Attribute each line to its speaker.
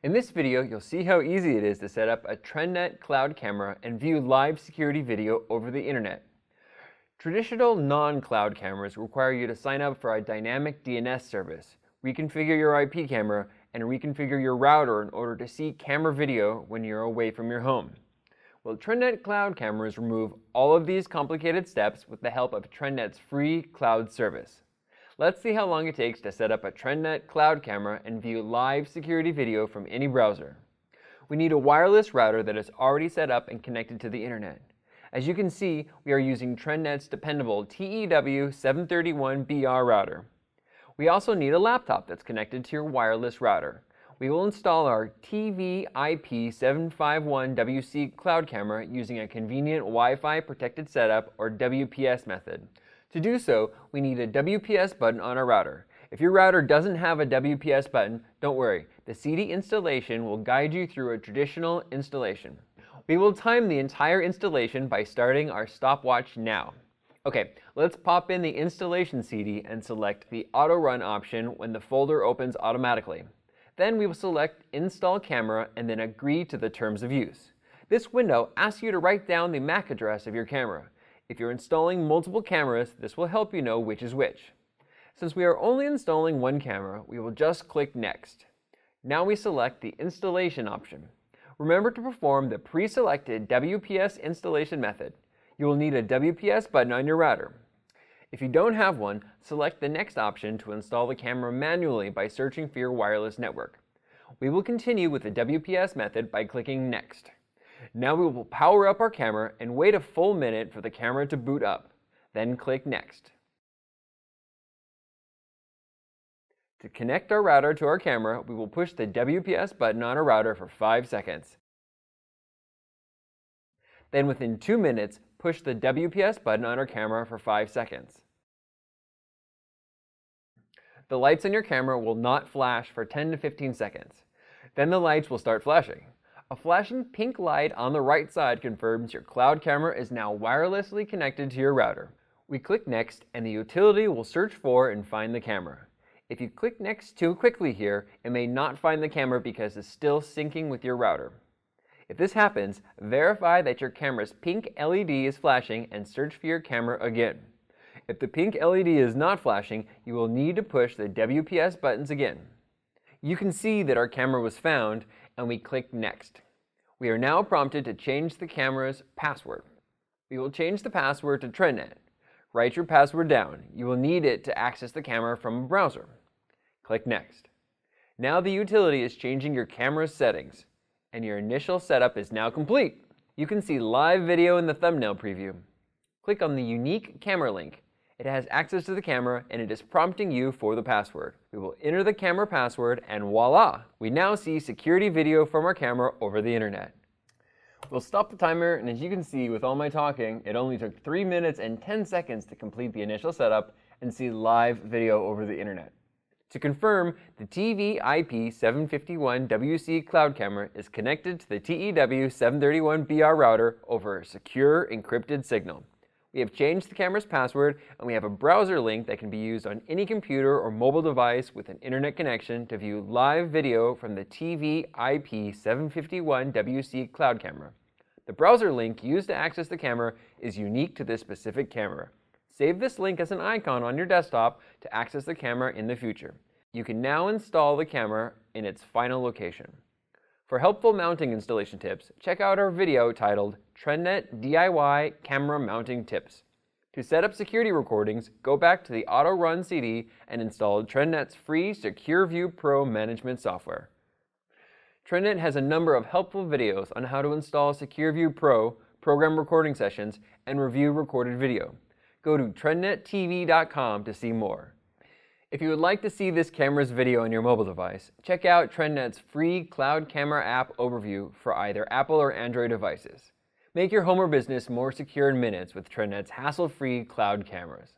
Speaker 1: In this video, you'll see how easy it is to set up a TRENDnet cloud camera and view live security video over the internet. Traditional non-cloud cameras require you to sign up for a dynamic DNS service, reconfigure your IP camera, and reconfigure your router in order to see camera video when you're away from your home. Well, TRENDnet cloud cameras remove all of these complicated steps with the help of TRENDnet's free cloud service. Let's see how long it takes to set up a TRENDnet cloud camera and view live security video from any browser. We need a wireless router that is already set up and connected to the internet. As you can see, we are using TRENDnet's dependable TEW731BR router. We also need a laptop that's connected to your wireless router. We will install our TVIP751WC cloud camera using a convenient Wi-Fi protected setup or WPS method. To do so, we need a WPS button on our router. If your router doesn't have a WPS button, don't worry. The CD installation will guide you through a traditional installation. We will time the entire installation by starting our stopwatch now. Okay, let's pop in the installation CD and select the Auto Run option when the folder opens automatically. Then we will select Install Camera and then agree to the terms of use. This window asks you to write down the MAC address of your camera. If you're installing multiple cameras, this will help you know which is which. Since we are only installing one camera, we will just click Next. Now we select the Installation option. Remember to perform the pre-selected WPS installation method. You will need a WPS button on your router. If you don't have one, select the next option to install the camera manually by searching for your wireless network. We will continue with the WPS method by clicking Next. Now we will power up our camera and wait a full minute for the camera to boot up. Then click Next. To connect our router to our camera, we will push the WPS button on our router for 5 seconds. Then within 2 minutes, push the WPS button on our camera for 5 seconds. The lights on your camera will not flash for 10 to 15 seconds. Then the lights will start flashing. A flashing pink light on the right side confirms your cloud camera is now wirelessly connected to your router. We click Next and the utility will search for and find the camera. If you click Next too quickly here, it may not find the camera because it's still syncing with your router. If this happens, verify that your camera's pink LED is flashing and search for your camera again. If the pink LED is not flashing, you will need to push the WPS buttons again. You can see that our camera was found and we click Next. We are now prompted to change the camera's password. We will change the password to TRENDnet. Write your password down. You will need it to access the camera from a browser. Click Next. Now the utility is changing your camera's settings, and your initial setup is now complete. You can see live video in the thumbnail preview. Click on the unique camera link. It has access to the camera and it is prompting you for the password. We will enter the camera password and voila! We now see security video from our camera over the internet. We'll stop the timer, and as you can see with all my talking, it only took 3 minutes and 10 seconds to complete the initial setup and see live video over the internet. To confirm, the TVIP751WC cloud camera is connected to the TEW731BR router over a secure encrypted signal. We have changed the camera's password, and we have a browser link that can be used on any computer or mobile device with an internet connection to view live video from the TVIP751WC cloud camera. The browser link used to access the camera is unique to this specific camera. Save this link as an icon on your desktop to access the camera in the future. You can now install the camera in its final location. For helpful mounting installation tips, check out our video titled TRENDnet DIY Camera Mounting Tips. To set up security recordings, go back to the Auto Run CD and install TRENDnet's free SecureView Pro management software. TRENDnet has a number of helpful videos on how to install SecureView Pro, program recording sessions, and review recorded video. Go to TRENDNetTV.com to see more. If you would like to see this camera's video on your mobile device, check out TRENDnet's free cloud camera app overview for either Apple or Android devices. Make your home or business more secure in minutes with TRENDnet's hassle-free cloud cameras.